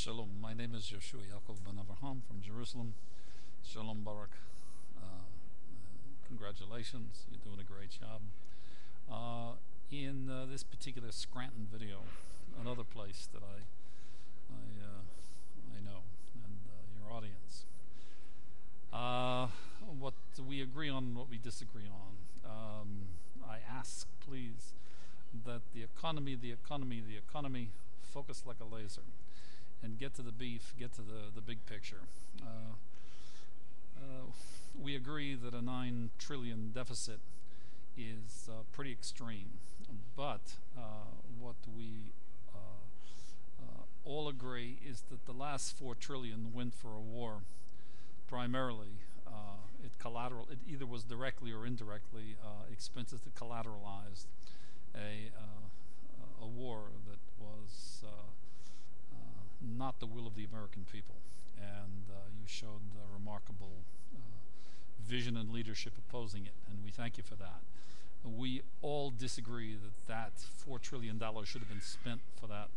Shalom. My name is Yoshua Yaakov Ben Avraham from Jerusalem. Shalom Barak. Congratulations. You're doing a great job. In this particular Scranton video, another place that I know, and your audience. What we agree on, what we disagree on. I ask, please, that the economy focus like a laser and get to the beef, get to the big picture. We agree that a 9 trillion deficit is pretty extreme, but what we all agree is that the last 4 trillion went for a war. Primarily, it either was directly or indirectly expenses that collateralized a war that was not the will of the American people, and you showed remarkable vision and leadership opposing it, and we thank you for that. We all disagree that that $4 trillion should have been spent for that,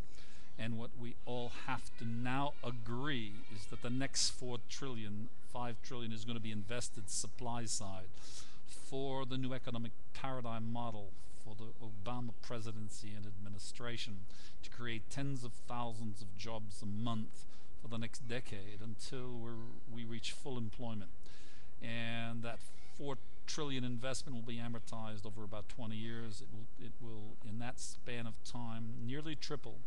and what we all have to now agree is that the next 4 trillion, 5 trillion is going to be invested supply side for the new economic paradigm model for the Obama presidency and administration to create tens of thousands of jobs a month for the next decade until we reach full employment. And that 4 trillion investment will be amortized over about 20 years. It will in that span of time nearly triple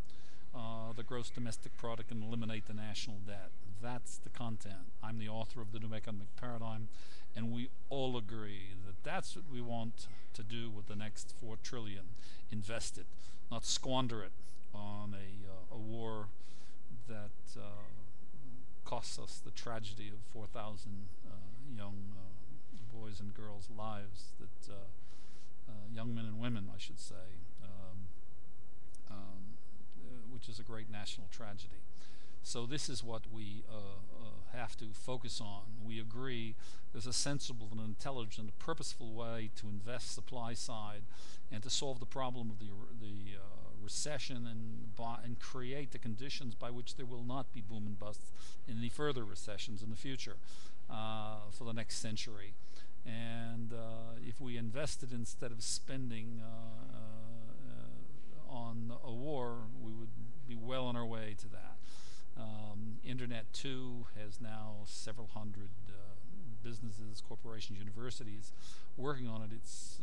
the gross domestic product and eliminate the national debt. That's the content. I'm the author of the new economic paradigm, and we all agree that that's what we want to do with the next 4 trillion. Invest it, not squander it on a war that costs us the tragedy of 4,000 young boys and girls' lives, that young men and women, I should say, which is a great national tragedy. So this is what we have to focus on. We agree there's a sensible and intelligent, purposeful way to invest supply side and to solve the problem of the recession and create the conditions by which there will not be boom and busts in any further recessions in the future for the next century. And if we invested instead of spending on a war, we would be well on our way to that. Internet 2 has now several hundred businesses, corporations, universities working on it. It's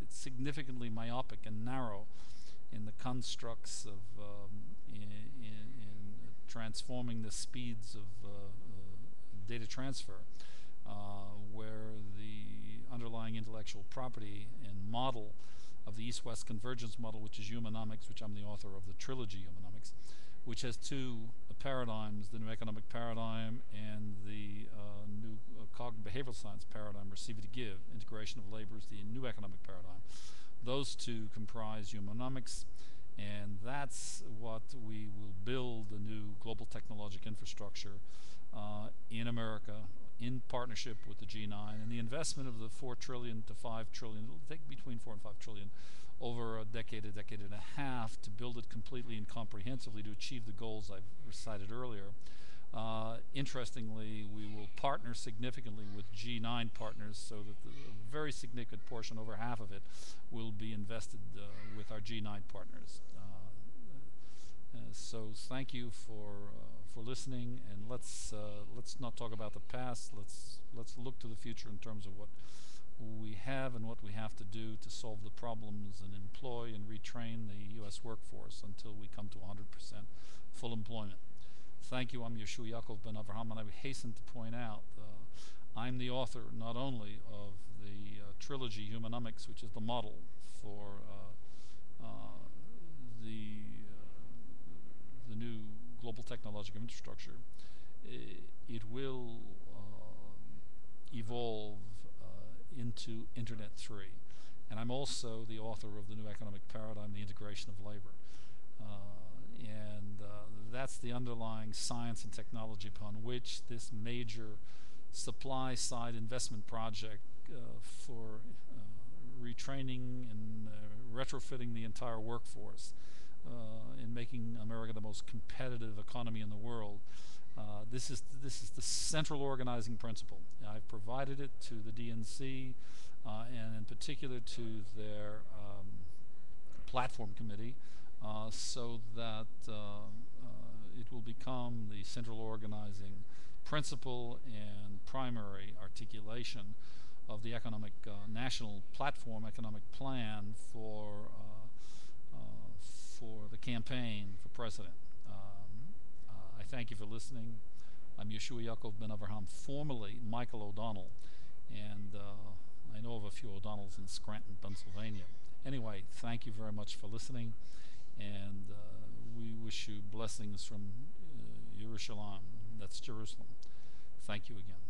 significantly myopic and narrow in the constructs of in transforming the speeds of data transfer, where the underlying intellectual property and model of the East-West convergence model, which is humanomics, which I'm the author of the trilogy Humanomics, which has two paradigms, the new economic paradigm and the new cognitive behavioral science paradigm, receive to give, integration of labor is the new economic paradigm. Those two comprise humanomics, and that's what we will build the new global technological infrastructure in America, in partnership with the G9, and the investment of the 4 trillion to 5 trillion, it'll take between 4 and 5 trillion over a decade and a half to build it completely and comprehensively to achieve the goals I've recited earlier. Interestingly, we will partner significantly with G9 partners so that a very significant portion, over half of it, will be invested with our G9 partners. So thank you for listening, and let's not talk about the past. Let's look to the future in terms of what we have and what we have to do to solve the problems and employ and retrain the U.S. workforce until we come to 100% full employment. Thank you. I'm Yoshua Yaakov Ben Avraham, and I would hasten to point out I'm the author not only of the trilogy Humanomics, which is the model for the new global technological infrastructure. It will evolve into Internet 3. And I'm also the author of the new economic paradigm, the integration of labor. That's the underlying science and technology upon which this major supply side investment project for retraining and retrofitting the entire workforce and making making America the most competitive economy in the world. This is the central organizing principle. I've provided it to the DNC, and in particular to their platform committee, so that it will become the central organizing principle and primary articulation of the economic national platform, economic plan for the campaign for president. I thank you for listening. I'm Yeshua Yaakov Ben Avraham, formerly Michael O'Donnell, and I know of a few O'Donnells in Scranton, Pennsylvania. Anyway, thank you very much for listening, and we wish you blessings from Yerushalayim, that's Jerusalem. Thank you again.